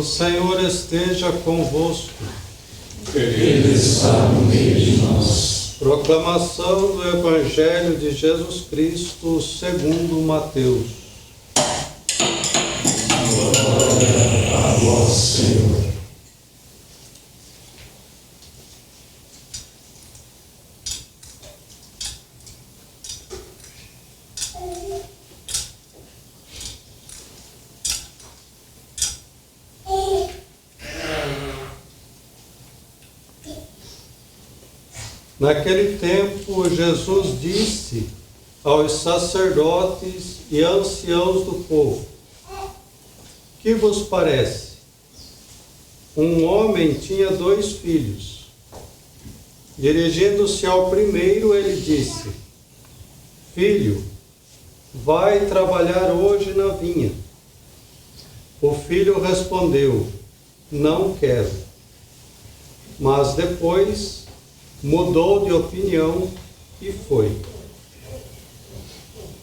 Senhor esteja convosco. Ele está no meio de nós. Proclamação do Evangelho de Jesus Cristo segundo Mateus. Glória a vós, Senhor. Naquele tempo, Jesus disse aos sacerdotes e anciãos do povo: que vos parece? Um homem tinha 2 filhos. Dirigindo-se ao primeiro, ele disse: filho, vai trabalhar hoje na vinha. O filho respondeu: não quero. Mas depois mudou de opinião e foi.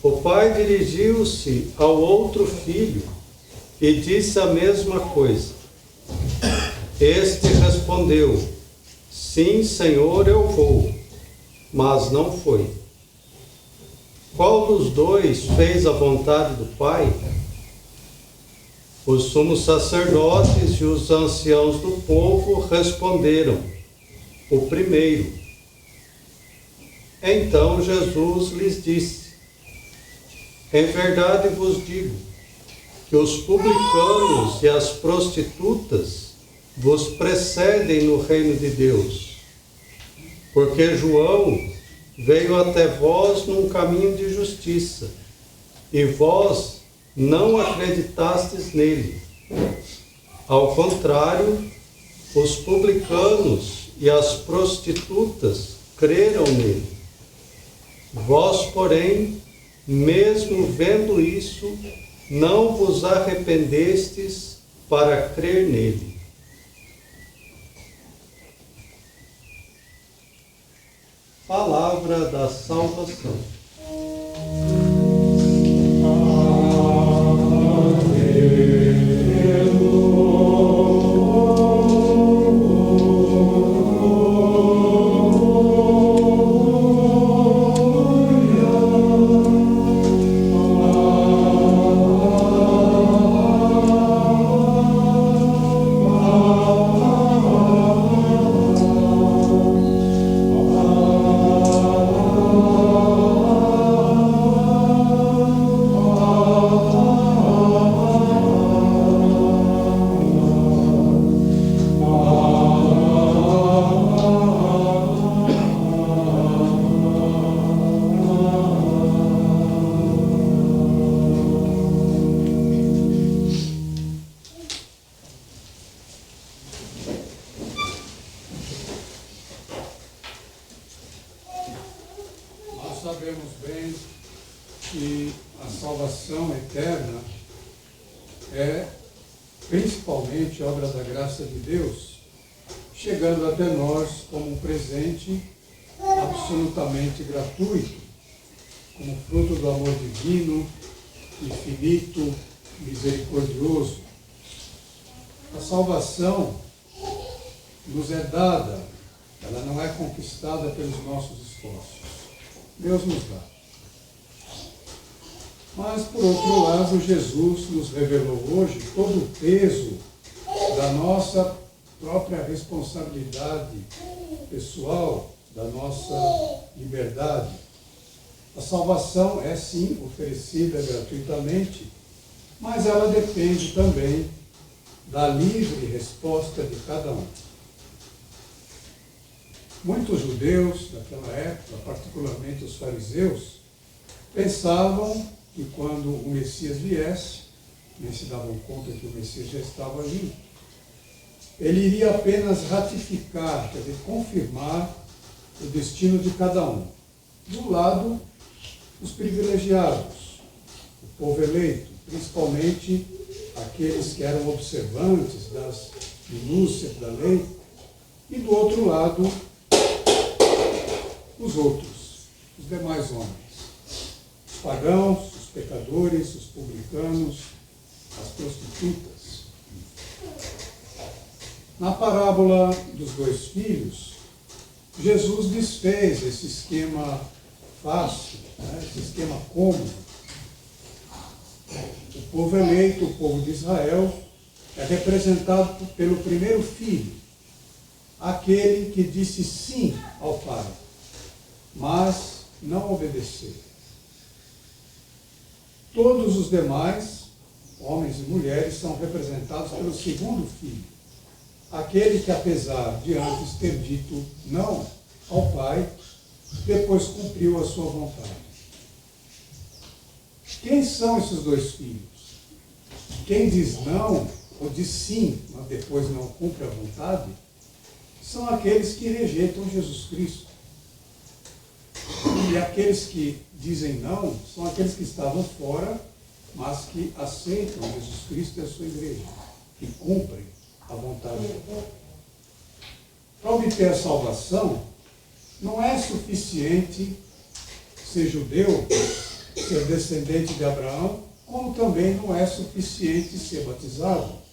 O pai dirigiu-se ao outro filho e disse a mesma coisa. Este respondeu: sim, Senhor, eu vou. Mas não foi. Qual dos 2 fez a vontade do pai? Os sumos sacerdotes e os anciãos do povo responderam: o primeiro. Então Jesus lhes disse: em verdade vos digo que os publicanos e as prostitutas vos precedem no reino de Deus. Porque João veio até vós num caminho de justiça, e vós não acreditastes nele. Ao contrário, os publicanos e as prostitutas creram nele. Vós, porém, mesmo vendo isso, não vos arrependestes para crer nele. Palavra da salvação. Sabemos bem que a salvação eterna é principalmente obra da graça de Deus, chegando até nós como um presente absolutamente gratuito, como fruto do amor divino, infinito, misericordioso. A salvação nos é dada, ela não é conquistada pelos nossos esforços. Deus nos dá. Mas, por outro lado, Jesus nos revelou hoje todo o peso da nossa própria responsabilidade pessoal, da nossa liberdade. A salvação é, sim, oferecida gratuitamente, mas ela depende também da livre resposta de cada um. Muitos judeus daquela época, particularmente os fariseus, pensavam que quando o Messias viesse, nem se davam conta que o Messias já estava ali, ele iria apenas ratificar, quer dizer, confirmar o destino de cada um. Do lado, os privilegiados, o povo eleito, principalmente aqueles que eram observantes das minúcias da lei, e do outro lado, os outros, os demais homens, os pagãos, os pecadores, os publicanos, as prostitutas. Na parábola dos dois filhos, Jesus desfez esse esquema fácil, né, esse esquema cômodo. O povo eleito, o povo de Israel, é representado pelo primeiro filho, aquele que disse sim ao Pai, mas não obedeceu. Todos os demais, homens e mulheres, são representados pelo segundo filho, aquele que, apesar de antes ter dito não ao Pai, depois cumpriu a sua vontade. Quem são esses dois filhos? Quem diz não ou diz sim, mas depois não cumpre a vontade, são aqueles que rejeitam Jesus Cristo. E aqueles que dizem não são aqueles que estavam fora, mas que aceitam Jesus Cristo e a sua igreja, que cumprem a vontade de Deus. Para obter a salvação, não é suficiente ser judeu, ser descendente de Abraão, como também não é suficiente ser batizado.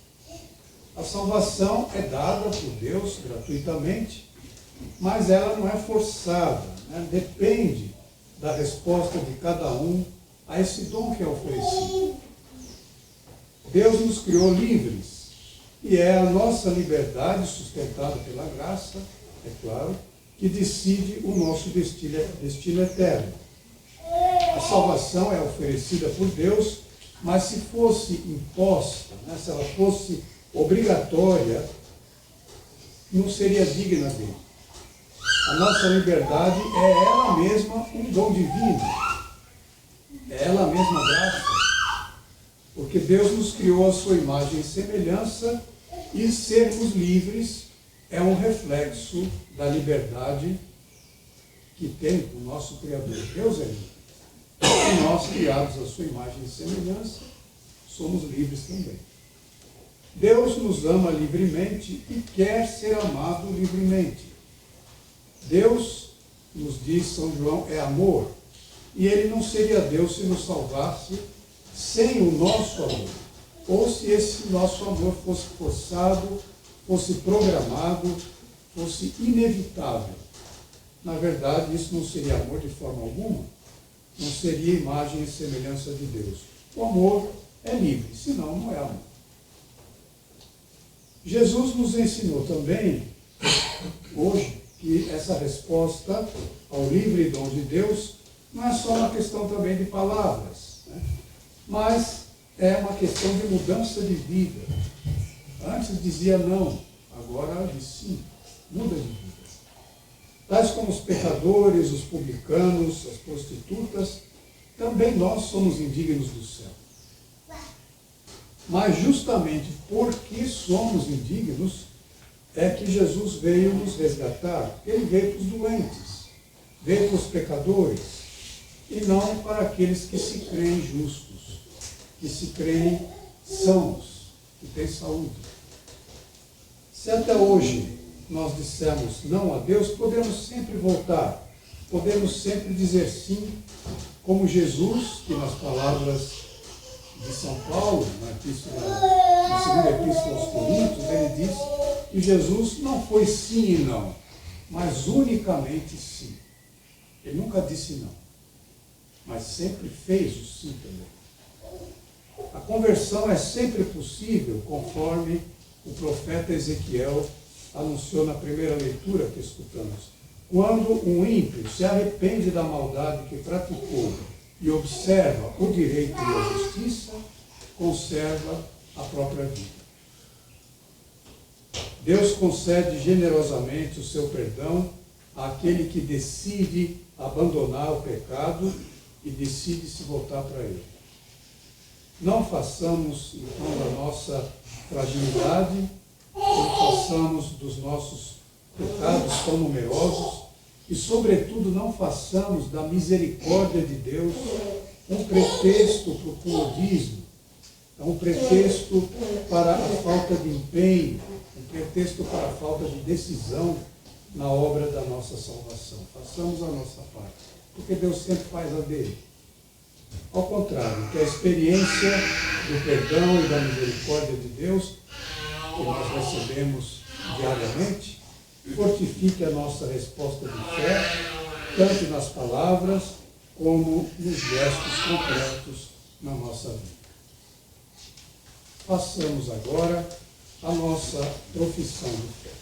A salvação é dada por Deus gratuitamente, mas ela não é forçada, né? Depende da resposta de cada um a esse dom que é oferecido. Deus nos criou livres, e é a nossa liberdade, sustentada pela graça, é claro, que decide o nosso destino eterno. A salvação é oferecida por Deus, mas se fosse imposta, né, se ela fosse obrigatória, não seria digna dele. A nossa liberdade é ela mesma um dom divino, é ela mesma graça, porque Deus nos criou a sua imagem e semelhança, e sermos livres é um reflexo da liberdade que tem o nosso Criador. Deus é livre. E nós, criados à sua imagem e semelhança, somos livres também. Deus nos ama livremente e quer ser amado livremente. Deus, nos diz São João, é amor, e ele não seria Deus se nos salvasse sem o nosso amor, ou se esse nosso amor fosse forçado, fosse programado, fosse inevitável. Na verdade, isso não seria amor de forma alguma, não seria imagem e semelhança de Deus. O amor é livre, senão não é amor. Jesus nos ensinou também, hoje, que essa resposta ao livre dom de Deus não é só uma questão também de palavras, né? Mas é uma questão de mudança de vida. Antes dizia não, agora diz sim, muda de vida. Tais como os pecadores, os publicanos, as prostitutas, também nós somos indignos do céu. Mas justamente porque somos indignos, é que Jesus veio nos resgatar. Ele veio para os doentes, veio para os pecadores, e não para aqueles que se creem justos, que se creem sãos, que têm saúde. Se até hoje nós dissemos não a Deus, podemos sempre voltar, podemos sempre dizer sim, como Jesus, que nas palavras de São Paulo, na segunda epístola aos Coríntios, ele diz que Jesus não foi sim e não, mas unicamente sim. Ele nunca disse não, mas sempre fez o sim também. A conversão é sempre possível, conforme o profeta Ezequiel anunciou na primeira leitura que escutamos. Quando um ímpio se arrepende da maldade que praticou e observa o direito e a justiça, conserva a própria vida. Deus concede generosamente o seu perdão àquele que decide abandonar o pecado e decide se voltar para ele. Não façamos, então, da nossa fragilidade, não façamos dos nossos pecados tão numerosos e, sobretudo, não façamos da misericórdia de Deus um pretexto para o comodismo, um pretexto para a falta de empenho, um pretexto para a falta de decisão na obra da nossa salvação. Façamos a nossa parte, porque Deus sempre faz a dele. Ao contrário, que a experiência do perdão e da misericórdia de Deus que nós recebemos diariamente, fortifique a nossa resposta de fé, tanto nas palavras como nos gestos concretos na nossa vida. Façamos agora a nossa profissão de fé.